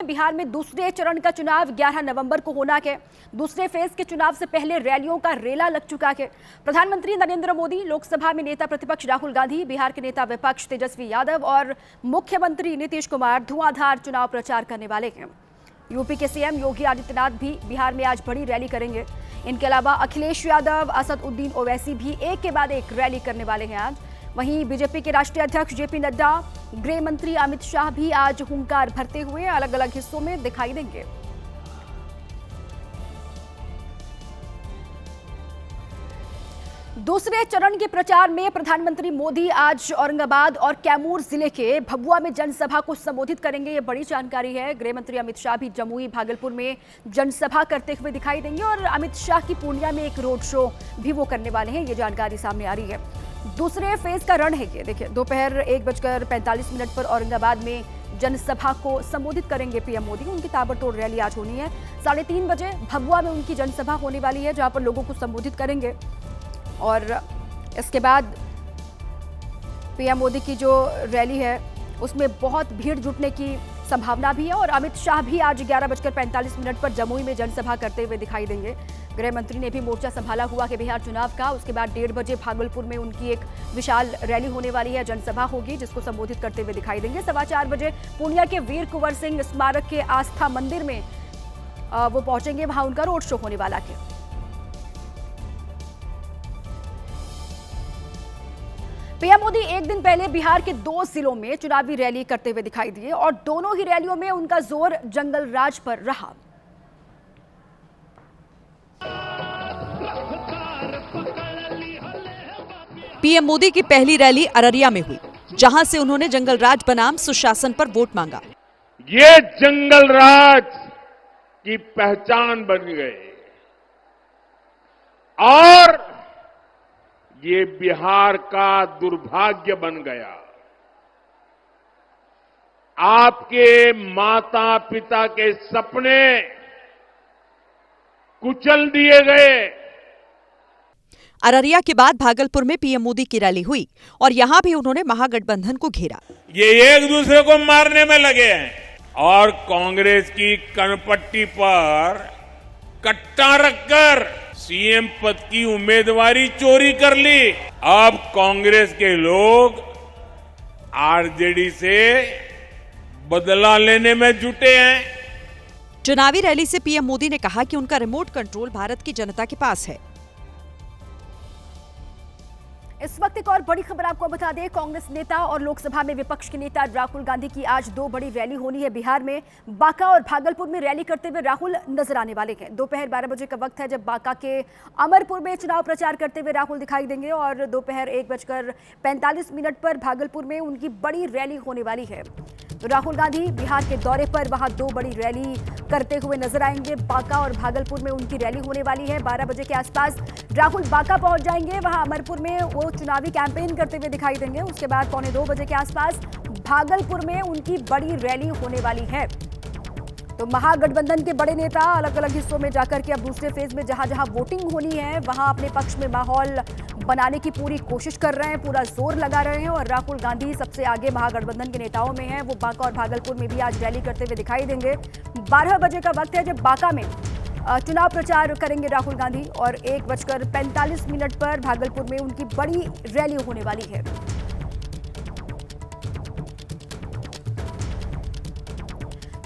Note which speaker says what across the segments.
Speaker 1: बिहार में दूसरे चरण का चुनाव 11 नवंबर को होना है। दूसरे फेज के चुनाव से पहले रैलियों का रेला लग चुका है। प्रधानमंत्री नरेंद्र मोदी, लोकसभा में नेता प्रतिपक्ष राहुल गांधी, बिहार के नेता विपक्ष तेजस्वी यादव और मुख्यमंत्री नीतीश कुमार धुआंधार चुनाव प्रचार करने वाले हैं। यूपी के सीएम योगी आदित्यनाथ भी बिहार में आज बड़ी रैली करेंगे। इनके अलावा अखिलेश यादव, असदुद्दीन ओवैसी भी एक के बाद एक रैली करने वाले हैं आज। वहीं बीजेपी के राष्ट्रीय अध्यक्ष जेपी नड्डा, गृह मंत्री अमित शाह भी आज हुंकार भरते हुए अलग अलग हिस्सों में दिखाई देंगे। दूसरे चरण के प्रचार में प्रधानमंत्री मोदी आज औरंगाबाद और कैमूर जिले के भभुआ में जनसभा को संबोधित करेंगे। ये बड़ी जानकारी है। गृह मंत्री अमित शाह भी जमुई, भागलपुर में जनसभा करते हुए दिखाई देंगे और अमित शाह की पूर्णिया में एक रोड शो भी वो करने वाले हैं। ये जानकारी सामने आ रही है। दूसरे फेज का रण है ये। देखिए, दोपहर 1:45 पर औरंगाबाद में जनसभा को संबोधित करेंगे पीएम मोदी। उनकी ताबड़तोड़ रैली आज होनी है। 3:30 बजे भभुआ में उनकी जनसभा होने वाली है, जहां पर लोगों को संबोधित करेंगे। और इसके बाद पीएम मोदी की जो रैली है उसमें बहुत भीड़ जुटने की संभावना भी है। और अमित शाह भी आज 11:45 पर जमुई में जनसभा करते हुए दिखाई देंगे। गृह मंत्री ने भी मोर्चा संभाला हुआ है बिहार चुनाव का। उसके बाद 1:30 बजे भागलपुर में उनकी एक विशाल रैली होने वाली है, जनसभा होगी जिसको संबोधित करते हुए दिखाई देंगे। 4:15 बजे पूर्णिया के वीर कुंवर सिंह स्मारक के आस्था मंदिर में वो पहुंचेंगे। वहां उनका रोड शो होने वाला है। पीएम मोदी एक दिन पहले बिहार के 2 जिलों में चुनावी रैली करते हुए दिखाई दिए और दोनों ही रैलियों में उनका जोर जंगल राज पर रहा।
Speaker 2: पीएम मोदी की पहली रैली अररिया में हुई, जहां से उन्होंने जंगल राज बनाम सुशासन पर वोट मांगा।
Speaker 3: ये जंगल राज की पहचान बन गए और ये बिहार का दुर्भाग्य बन गया। आपके माता पिता के सपने कुचल दिए गए।
Speaker 2: अररिया के बाद भागलपुर में पीएम मोदी की रैली हुई और यहां भी उन्होंने महागठबंधन को घेरा।
Speaker 3: ये एक दूसरे को मारने में लगे हैं और कांग्रेस की कनपट्टी पर कट्टा रखकर सीएम पद की उम्मीदवारी चोरी कर ली। अब कांग्रेस के लोग आरजेडी से बदला लेने में जुटे हैं।
Speaker 2: चुनावी रैली से पीएम मोदी ने कहा कि उनका रिमोट कंट्रोल भारत की जनता के पास है।
Speaker 1: इस वक्त एक और बड़ी खबर आपको बता दें। कांग्रेस नेता और लोकसभा में विपक्ष के नेता राहुल गांधी की आज 2 बड़ी रैली होनी है बिहार में। बांका और भागलपुर में रैली करते हुए राहुल नजर आने वाले हैं। दोपहर 12 बजे का वक्त है जब बांका के अमरपुर में चुनाव प्रचार करते हुए राहुल दिखाई देंगे और दोपहर 1:45 पर भागलपुर में उनकी बड़ी रैली होने वाली है। तो राहुल गांधी बिहार के दौरे पर वहां 2 बड़ी रैली करते हुए नजर आएंगे। बांका और भागलपुर में उनकी रैली होने वाली है। 12 बजे के आसपास राहुल बांका पहुंच जाएंगे। वहां अमरपुर में वो चुनावी कैंपेन करते हुए दिखाई देंगे। उसके बाद 1:45 बजे के आसपास भागलपुर में उनकी बड़ी रैली होने वाली है। तो महागठबंधन के बड़े नेता अलग अलग हिस्सों में जाकर के अब दूसरे फेज में जहां जहां वोटिंग होनी है वहां अपने पक्ष में माहौल बनाने की पूरी कोशिश कर रहे हैं, पूरा जोर लगा रहे हैं। और राहुल गांधी सबसे आगे महागठबंधन के नेताओं में हैं। वो बांका और भागलपुर में भी आज रैली करते हुए दिखाई देंगे। 12 बजे का वक्त है जब बांका में चुनाव प्रचार करेंगे राहुल गांधी और 1:45 पर भागलपुर में उनकी बड़ी रैली होने वाली है।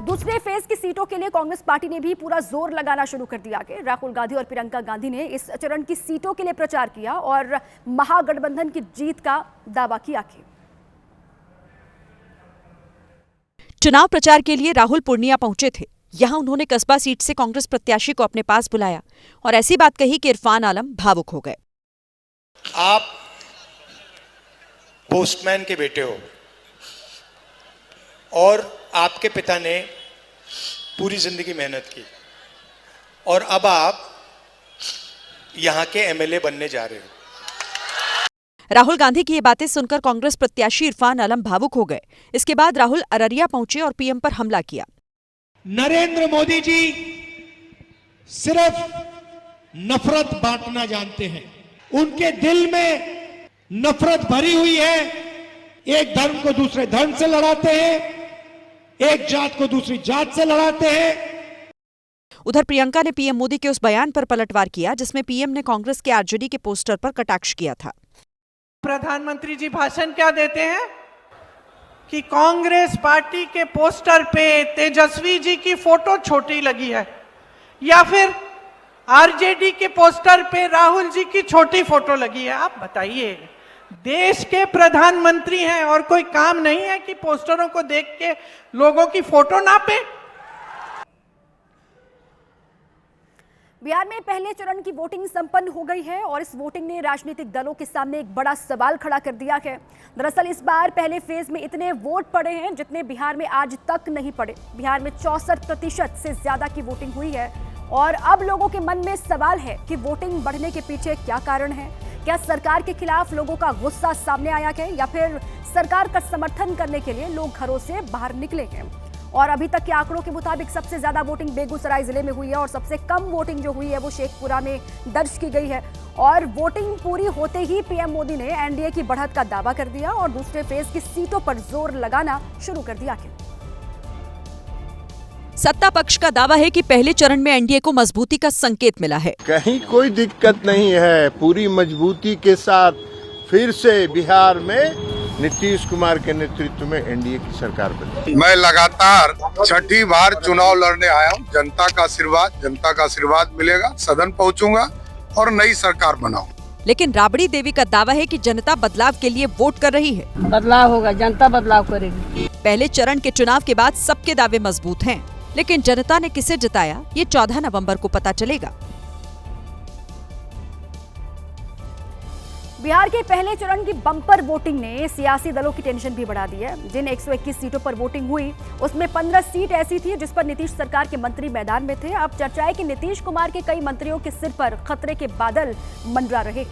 Speaker 1: दूसरे फेज की सीटों के लिए कांग्रेस पार्टी ने भी पूरा जोर लगाना शुरू कर दिया है। राहुल गांधी और प्रियंका गांधी ने इस चरण की सीटों के लिए प्रचार किया और महागठबंधन की जीत का दावा किया है।
Speaker 2: चुनाव प्रचार के लिए राहुल पूर्णिया पहुंचे थे। यहां उन्होंने कस्बा सीट से कांग्रेस प्रत्याशी को अपने पास बुलाया और ऐसी बात कही कि इरफान आलम भावुक हो गए।
Speaker 4: आप पोस्टमैन के बेटे हो और आपके पिता ने पूरी जिंदगी मेहनत की और अब आप यहां के एमएलए बनने जा रहे हो।
Speaker 2: राहुल गांधी की ये बातें सुनकर कांग्रेस प्रत्याशी इरफान आलम भावुक हो गए। इसके बाद राहुल अररिया पहुंचे और पीएम पर हमला किया।
Speaker 5: नरेंद्र मोदी जी सिर्फ नफरत बांटना जानते हैं। उनके दिल में नफरत भरी हुई है। एक धर्म को दूसरे धर्म से लड़ाते हैं, एक जात को दूसरी जात से लड़ाते हैं।
Speaker 2: उधर प्रियंका ने पीएम मोदी के उस बयान पर पलटवार किया जिसमें पीएम ने कांग्रेस के आरजेडी के पोस्टर पर कटाक्ष किया था।
Speaker 6: प्रधानमंत्री जी भाषण क्या देते हैं कि कांग्रेस पार्टी के पोस्टर पे तेजस्वी जी की फोटो छोटी लगी है, या फिर आरजेडी के पोस्टर पे राहुल जी की छोटी फोटो लगी है। आप बताइए, देश के प्रधानमंत्री हैं और कोई काम नहीं है कि पोस्टरों को देख के लोगों की फोटो नापे।
Speaker 1: बिहार में पहले चरण की वोटिंग संपन्न हो गई है और इस वोटिंग ने राजनीतिक दलों के सामने एक बड़ा सवाल खड़ा कर दिया है। दरअसल इस बार पहले फेज में इतने वोट पड़े हैं जितने बिहार में आज तक नहीं पड़े। बिहार में 64% से ज्यादा की वोटिंग हुई है और अब लोगों के मन में सवाल है कि वोटिंग बढ़ने के पीछे क्या कारण है। क्या सरकार के खिलाफ लोगों का गुस्सा सामने आया है या फिर सरकार का समर्थन करने के लिए लोग घरों से बाहर निकले हैं। और अभी तक के आंकड़ों के मुताबिक सबसे ज्यादा वोटिंग बेगूसराय जिले में हुई है और सबसे कम वोटिंग जो हुई है वो शेखपुरा में दर्ज की गई है। और वोटिंग पूरी होते ही पीएम मोदी ने एनडीए की बढ़त का दावा कर दिया और दूसरे फेज की सीटों पर जोर लगाना शुरू कर दिया है।
Speaker 2: सत्ता पक्ष का दावा है कि पहले चरण में एनडीए को मजबूती का संकेत मिला है।
Speaker 7: कहीं कोई दिक्कत नहीं है, पूरी मजबूती के साथ फिर से बिहार में नीतीश कुमार के नेतृत्व में एनडीए की सरकार बनी।
Speaker 8: मैं लगातार छठी बार चुनाव लड़ने आया हूँ। जनता का आशीर्वाद मिलेगा, सदन पहुँचूंगा और नई सरकार बनाऊं।
Speaker 2: लेकिन राबड़ी देवी का दावा है कि जनता बदलाव के लिए वोट कर रही है।
Speaker 9: बदलाव होगा, जनता बदलाव करेगी।
Speaker 2: पहले चरण के चुनाव के बाद सबके दावे मजबूत हैं, लेकिन जनता ने किसे जिताया ये 14 नवंबर को पता चलेगा।
Speaker 1: बिहार के पहले चरण की बम्पर वोटिंग ने सियासी दलों की टेंशन भी बढ़ा दी है। जिन 121 सीटों पर वोटिंग हुई उसमें 15 सीट ऐसी थी जिस पर नीतीश सरकार के मंत्री मैदान में थे। अब चर्चा है कि नीतीश कुमार के कई मंत्रियों के सिर पर खतरे के बादल मंडरा रहे।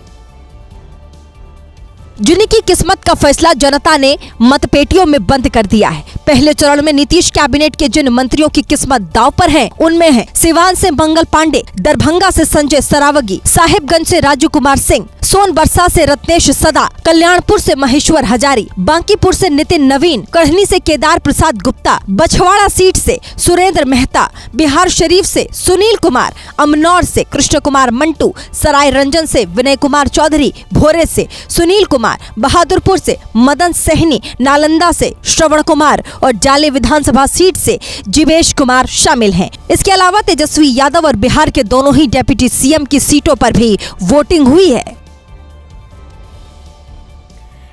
Speaker 10: जिनकी किस्मत का फैसला जनता ने मतपेटियों में बंद कर दिया है। पहले चरण में नीतीश कैबिनेट के जिन मंत्रियों की किस्मत दांव पर है उनमें है सिवान से मंगल पांडे, दरभंगा से संजय सरावगी, साहिबगंज से राजू कुमार सिंह, सोनबरसा से रत्नेश सदा, कल्याणपुर से महेश्वर हजारी, बांकीपुर से नितिन नवीन, कढ़नी से केदार प्रसाद गुप्ता, बछवाड़ा सीट से सुरेंद्र मेहता, बिहार शरीफ से सुनील कुमार, अमनौर से कृष्ण कुमार मंटू, सराय रंजन से विनय कुमार चौधरी, भोरे से सुनील कुमार, बहादुरपुर से मदन सहनी, नालंदा से श्रवण कुमार और जाले विधानसभा सीट से जीवेश कुमार शामिल हैं। इसके अलावा तेजस्वी यादव और बिहार के दोनों ही डेप्यूटी सीएम की सीटों पर भी वोटिंग हुई है।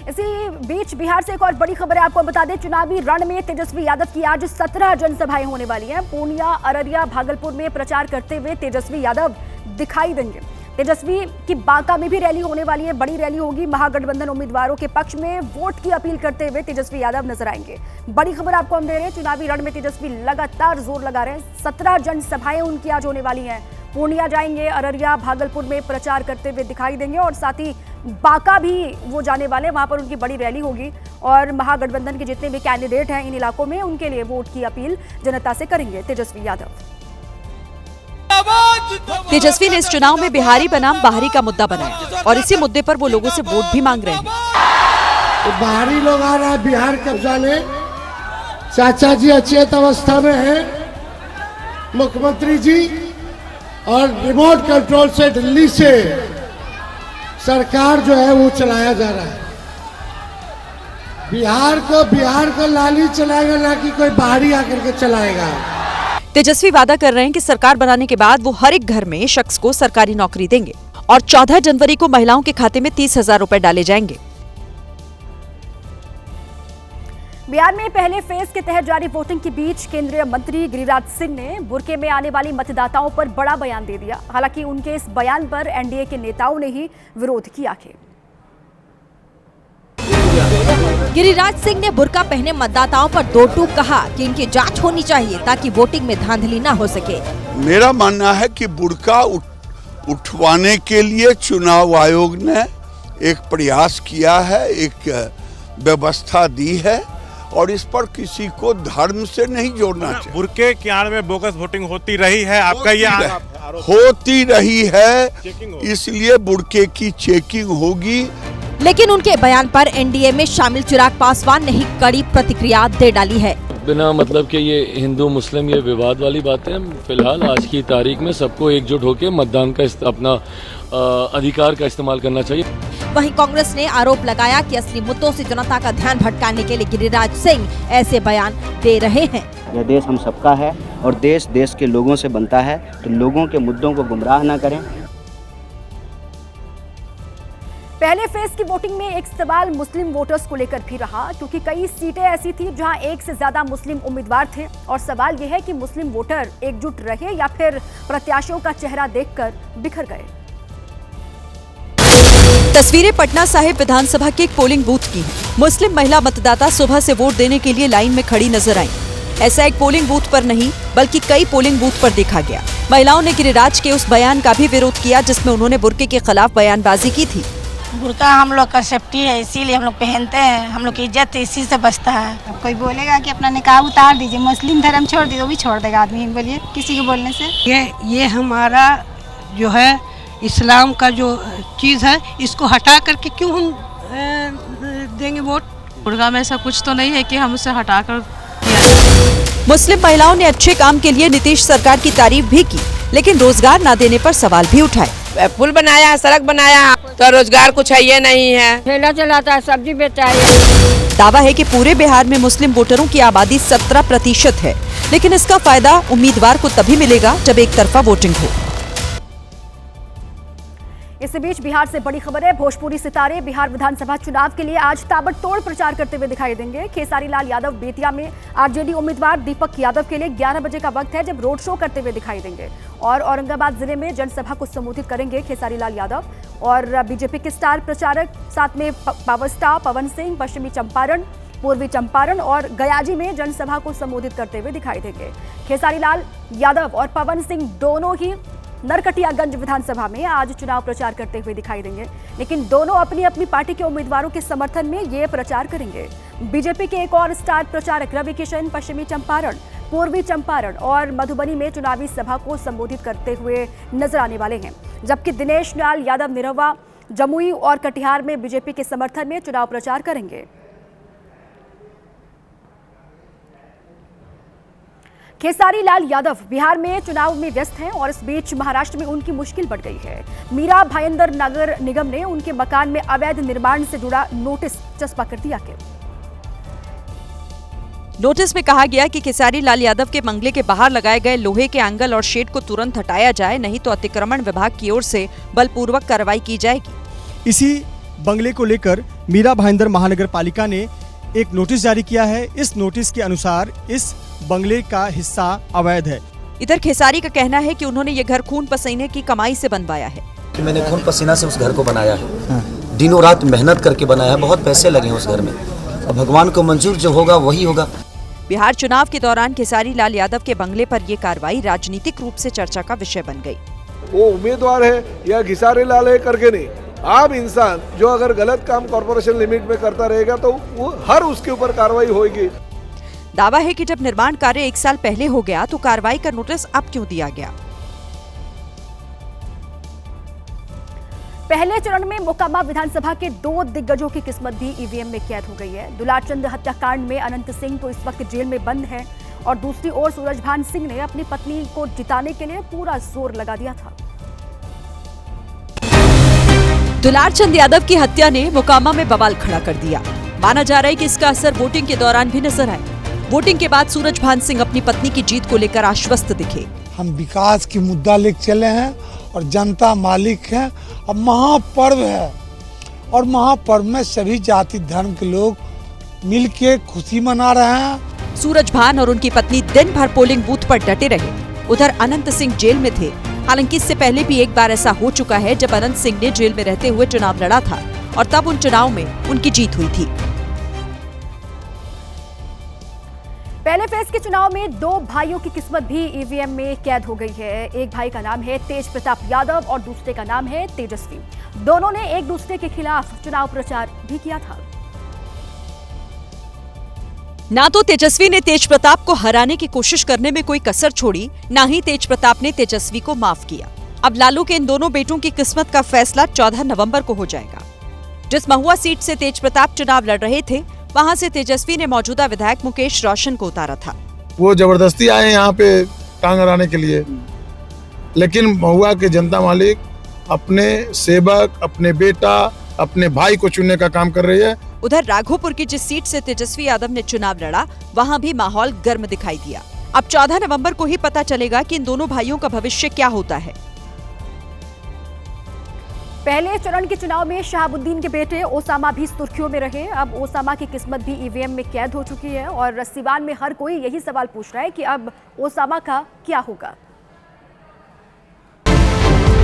Speaker 1: इसी बीच बिहार से एक और बड़ी खबर है, आपको बता दें चुनावी रण में तेजस्वी यादव की आज 17 जनसभाएं होने वाली हैं। पूर्णिया, अररिया, भागलपुर में प्रचार करते हुए तेजस्वी यादव दिखाई देंगे। तेजस्वी की बांका में भी रैली होने वाली है, बड़ी रैली होगी। महागठबंधन उम्मीदवारों के पक्ष में वोट की अपील करते हुए तेजस्वी यादव नजर आएंगे। बड़ी खबर आपको हम दे रहे हैं, चुनावी रण में तेजस्वी लगातार जोर लगा रहे हैं। 17 जनसभाएं उनकी आज होने वाली हैं। पूर्णिया जाएंगे, अररिया, भागलपुर में प्रचार करते हुए दिखाई देंगे और साथ ही बांका भी वो जाने वाले, वहां पर उनकी बड़ी रैली होगी और महागठबंधन के जितने भी कैंडिडेट हैं इन इलाकों में उनके लिए वोट की अपील जनता से करेंगे तेजस्वी यादव।
Speaker 2: तेजस्वी ने इस चुनाव में बिहारी बनाम बाहरी का मुद्दा बनाया और इसी मुद्दे पर वो लोगों से वोट भी मांग रहे हैं।
Speaker 5: तो बाहरी लोग आ रहा है बिहार कब्जा ले। चाचा जी अचेत अवस्था में है, मुख्यमंत्री जी, और रिमोट कंट्रोल से दिल्ली से सरकार जो है वो चलाया जा रहा है। बिहार को लाली चलाएगा, ना कि कोई बाहरी आकर के चलाएगा।
Speaker 2: तेजस्वी वादा कर रहे हैं कि सरकार बनाने के बाद वो हर एक घर में शख्स को सरकारी नौकरी देंगे और 14 जनवरी को महिलाओं के खाते में 30,000 रुपए डाले जाएंगे।
Speaker 1: बिहार में पहले फेज के तहत जारी वोटिंग के बीच केंद्रीय मंत्री गिरिराज सिंह ने बुर्के में आने वाली मतदाताओं पर बड़ा बयान दे दिया। हालांकि उनके इस बयान पर एनडीए के नेताओं ने ही विरोध किया है।
Speaker 10: गिरिराज सिंह ने बुर्का पहने मतदाताओं पर दो टूक कहा कि इनकी जांच होनी चाहिए ताकि वोटिंग में धांधली न हो सके।
Speaker 7: मेरा मानना है कि बुर्का उठवाने के लिए चुनाव आयोग ने एक प्रयास किया है, एक व्यवस्था दी है और इस पर किसी को धर्म से नहीं जोड़ना चाहिए।
Speaker 11: बुर्के की आड़ में बोगस वोटिंग होती रही है, आपका ये
Speaker 7: होती रही है, इसलिए बुर्के की चेकिंग होगी।
Speaker 10: लेकिन उनके बयान पर एनडीए में शामिल चिराग पासवान ने ही कड़ी प्रतिक्रिया दे डाली है।
Speaker 12: बिना मतलब कि ये हिंदू मुस्लिम ये विवाद वाली बातें, फिलहाल आज की तारीख में सबको एकजुट होकर मतदान का अपना अधिकार का इस्तेमाल करना चाहिए।
Speaker 10: वहीं कांग्रेस ने आरोप लगाया कि असली मुद्दों से जनता का ध्यान भटकाने के लिए गिरिराज सिंह ऐसे बयान दे रहे हैं।
Speaker 13: यह देश हम सबका है और देश के लोगों से बनता है, तो लोगों के मुद्दों को गुमराह ना करें।
Speaker 1: पहले फेज की वोटिंग में एक सवाल मुस्लिम वोटर्स को लेकर भी रहा, क्योंकि कई सीटें ऐसी थी जहां एक से ज्यादा मुस्लिम उम्मीदवार थे और सवाल यह है कि मुस्लिम वोटर एकजुट रहे या फिर प्रत्याशियों का चेहरा देखकर बिखर गए।
Speaker 2: तस्वीरें पटना साहिब विधानसभा के एक पोलिंग बूथ की हैं। मुस्लिम महिला मतदाता सुबह से वोट देने के लिए लाइन में खड़ी नजर आई। ऐसा एक पोलिंग बूथ पर नहीं बल्कि कई पोलिंग बूथ पर देखा गया। महिलाओं ने गिरिराज के उस बयान का भी विरोध किया जिसमें उन्होंने बुर्के के खिलाफ बयानबाजी की थी।
Speaker 9: बुर्का हम लोग का सेफ्टी है, इसीलिए हम लोग पहनते हैं, हम लोग की इज्जत इसी से बचता है। कोई बोलेगा कि अपना निकाह उतार दीजिए, मुस्लिम धर्म छोड़ दीजिए, वो भी छोड़ देगा आदमी, बोलिए किसी के बोलने से।
Speaker 6: ये हमारा जो है इस्लाम का जो चीज़ है, इसको हटा करके क्यों हम देंगे वोट?
Speaker 9: बुर्का में ऐसा कुछ तो नहीं है कि हम उसे हटा कर।
Speaker 2: मुस्लिम महिलाओं ने अच्छे काम के लिए नीतीश सरकार की तारीफ भी की, लेकिन रोजगार न देने पर सवाल भी उठाए।
Speaker 9: पुल बनाया है, सड़क बनाया है, तो रोजगार कुछ है ये नहीं है। ठेला चलाता है, सब्जी बेचता है।
Speaker 2: दावा है कि पूरे बिहार में मुस्लिम वोटरों की आबादी 17% है, लेकिन इसका फायदा उम्मीदवार को तभी मिलेगा जब एक तरफा वोटिंग हो।
Speaker 1: इसी बीच बिहार से बड़ी खबर है। भोजपुरी सितारे बिहार विधानसभा चुनाव के लिए आज ताबड़तोड़ प्रचार करते हुए दिखाई देंगे। खेसारी लाल यादव बेतिया में आरजेडी उम्मीदवार दीपक यादव के लिए 11 बजे का वक्त है जब रोड शो करते हुए दिखाई देंगे और औरंगाबाद जिले में जनसभा को संबोधित करेंगे खेसारी लाल यादव। और बीजेपी के स्टार प्रचारक साथ में पावर स्टार पवन सिंह पश्चिमी चंपारण, पूर्वी चंपारण और गयाजी में जनसभा को संबोधित करते हुए दिखाई देंगे। खेसारी लाल यादव और पवन सिंह दोनों ही नरकटियागंज विधानसभा में आज चुनाव प्रचार करते हुए दिखाई देंगे, लेकिन दोनों अपनी अपनी पार्टी के उम्मीदवारों के समर्थन में ये प्रचार करेंगे। बीजेपी के एक और स्टार प्रचारक रवि किशन पश्चिमी चंपारण, पूर्वी चंपारण और मधुबनी में चुनावी सभा को संबोधित करते हुए नजर आने वाले हैं, जबकि दिनेश लाल यादव निरहुआ, जमुई और कटिहार में बीजेपी के समर्थन में चुनाव प्रचार करेंगे। खेसारी लाल यादव बिहार में चुनाव में व्यस्त हैं और इस बीच महाराष्ट्र में उनकी मुश्किल बढ़ गई है। मीरा भाईंदर नगर निगम ने उनके मकान में अवैध निर्माण से जुड़ा नोटिस चस्पा कर दिया।
Speaker 2: नोटिस में कहा गया कि खेसारी लाल यादव के बंगले के बाहर लगाए गए लोहे के एंगल और शेड को तुरंत हटाया जाए, नहीं तो अतिक्रमण विभाग की ओर से बलपूर्वक कार्रवाई की जाएगी।
Speaker 14: इसी बंगले को लेकर मीरा भाईंदर महानगर पालिका ने एक नोटिस जारी किया है। इस नोटिस के अनुसार इस बंगले का हिस्सा अवैध है।
Speaker 2: इधर खेसारी का कहना है कि उन्होंने ये घर खून पसीने की कमाई से बनवाया है।
Speaker 15: मैंने खून पसीना से उस घर को बनाया है, दिनों रात मेहनत करके बनाया है, बहुत पैसे लगे हैं उस घर में, और भगवान को मंजूर जो होगा वही होगा।
Speaker 2: बिहार चुनाव के दौरान खेसारी लाल यादव के बंगले पर ये कार्रवाई राजनीतिक रूप से चर्चा का विषय बन गई।
Speaker 16: वो उम्मीदवार है या खेसारी लाल है करके नहीं, आम इंसान जो अगर गलत काम कॉर्पोरेशन लिमिट में करता रहेगा तो वो हर उसके ऊपर कार्रवाई होगी।
Speaker 2: दावा है कि जब निर्माण कार्य 1 साल पहले हो गया तो कार्रवाई का नोटिस अब क्यों दिया गया।
Speaker 1: पहले चरण में मोकामा विधानसभा के 2 दिग्गजों की किस्मत भी ईवीएम में कैद हो गई है। दुलारचंद हत्याकांड में अनंत सिंह तो इस वक्त जेल में बंद है और दूसरी ओर सूरजभान सिंह ने अपनी पत्नी को जिताने के लिए पूरा जोर लगा दिया था।
Speaker 2: दुलारचंद यादव की हत्या ने मोकामा में बवाल खड़ा कर दिया। माना जा रहा है कि इसका असर वोटिंग के दौरान भी नजर आए। वोटिंग के बाद सूरजभान सिंह अपनी पत्नी की जीत को लेकर आश्वस्त दिखे।
Speaker 5: हम विकास की मुद्दा लेकर चले हैं और जनता मालिक है। अब महापर्व है और महापर्व में सभी जाति धर्म के लोग मिलके खुशी मना रहे हैं।
Speaker 2: सूरजभान और उनकी पत्नी दिन भर पोलिंग बूथ पर डटे रहे। उधर अनंत सिंह जेल में थे। हालांकि इससे पहले भी एक बार ऐसा हो चुका है जब अनंत सिंह ने जेल में रहते हुए चुनाव लड़ा था और तब उन चुनाव में उनकी जीत हुई थी।
Speaker 1: पहले फेज के चुनाव में 2 भाइयों की किस्मत भी ईवीएम में कैद हो गई है। एक भाई का नाम है तेज प्रताप यादव और दूसरे का नाम है तेजस्वी। दोनों ने एक दूसरे के खिलाफ चुनाव प्रचार भी किया था।
Speaker 2: ना तो तेजस्वी ने तेज प्रताप को हराने की कोशिश करने में कोई कसर छोड़ी, ना ही तेज प्रताप ने तेजस्वी को माफ किया। अब लालू के इन दोनों बेटों की किस्मत का फैसला 14 नवंबर को हो जाएगा। जिस महुआ सीट से तेज प्रताप चुनाव लड़ रहे थे वहां से तेजस्वी ने मौजूदा विधायक मुकेश रोशन को उतारा था।
Speaker 17: वो जबरदस्ती आए यहाँ पे टांग अड़ाने के लिए, लेकिन महुआ के जनता मालिक अपने सेवक, अपने बेटा, अपने भाई को चुनने का काम कर रही है।
Speaker 2: उधर राघोपुर की जिस सीट से तेजस्वी यादव ने चुनाव लड़ा, वहां भी माहौल गर्म दिखाई दिया। अब 14 नवंबर को ही पता चलेगा कि इन दोनों भाइयों का भविष्य क्या होता है।
Speaker 1: पहले चरण के चुनाव में शहाबुद्दीन के बेटे ओसामा भी सुर्खियों में रहे। अब ओसामा की किस्मत भी ईवीएम में कैद हो चुकी है और सिवान में हर कोई यही सवाल पूछ रहा है कि अब ओसामा का क्या होगा।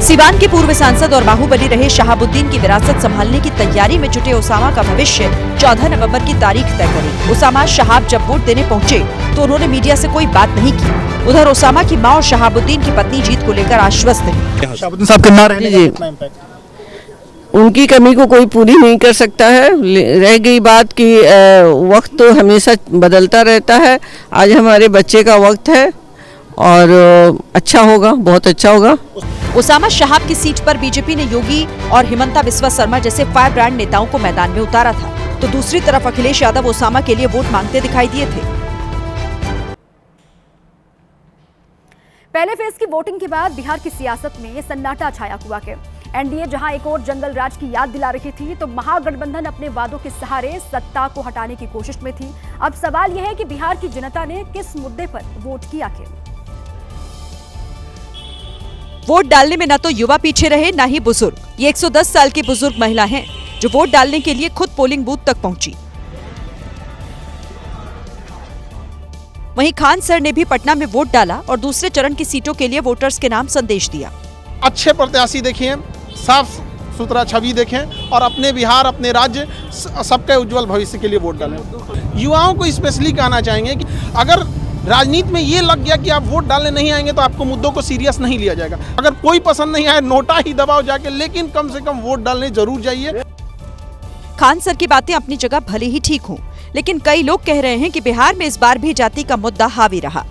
Speaker 2: सिवान के पूर्व सांसद और बाहुबली रहे शहाबुद्दीन की विरासत संभालने की तैयारी में जुटे ओसामा का भविष्य 14 नवंबर की तारीख तय करेगी। ओसामा शहाब जब वोट देने पहुंचे तो उन्होंने मीडिया से कोई बात नहीं की। उधर ओसामा की मां और शहाबुद्दीन की पत्नी जीत को लेकर आश्वस्त है।
Speaker 18: शहाबुद्दीन साहब के ना रहने का कितना इम्पैक्ट? उनकी कमी को कोई पूरी नहीं कर सकता है। रह गई बात कि वक्त तो हमेशा बदलता रहता है। आज हमारे बच्चे का वक्त है और अच्छा होगा, बहुत अच्छा होगा।
Speaker 2: ओसामा शहाब की सीट पर बीजेपी ने योगी और हिमंता बिस्वा शर्मा जैसे फायर ब्रांड नेताओं को मैदान में उतारा था, तो दूसरी तरफ अखिलेश यादव ओसामा के लिए वोट मांगते दिखाई दिए थे।
Speaker 1: पहले फेज की वोटिंग के बाद बिहार की सियासत में सन्नाटा छाया हुआ है। एनडीए जहां एक और जंगल राज की याद दिला रही थी, तो महागठबंधन अपने वादों के सहारे सत्ता को हटाने की कोशिश में थी। अब सवाल यह है कि बिहार की जनता ने किस मुद्दे पर वोट किया है।
Speaker 2: वोट डालने में न तो युवा पीछे रहे, न ही बुजुर्ग। ये 110 साल की बुजुर्ग महिला हैं जो वोट डालने के लिए खुद पोलिंग बूथ तक पहुंची। वहीं खान सर ने भी पटना में वोट डाला और दूसरे चरण की सीटों के लिए वोटर्स के नाम संदेश दिया।
Speaker 18: अच्छे प्रत्याशी देखें, साफ सुथरा छवि देखें और अपने बिहार, अपने राज्य, सबके उज्जवल भविष्य के लिए वोट डालें। युवाओं को स्पेशली कहना चाहेंगे कि अगर राजनीति में ये लग गया कि आप वोट डालने नहीं आएंगे तो आपको मुद्दों को सीरियस नहीं लिया जाएगा। अगर कोई पसंद नहीं आए, नोटा ही दबाओ जाके, लेकिन कम से कम वोट डालने जरूर जाइए।
Speaker 2: खान सर की बातें अपनी जगह भले ही ठीक हों, लेकिन कई लोग कह रहे हैं कि बिहार में इस बार भी जाति का मुद्दा हावी रहा।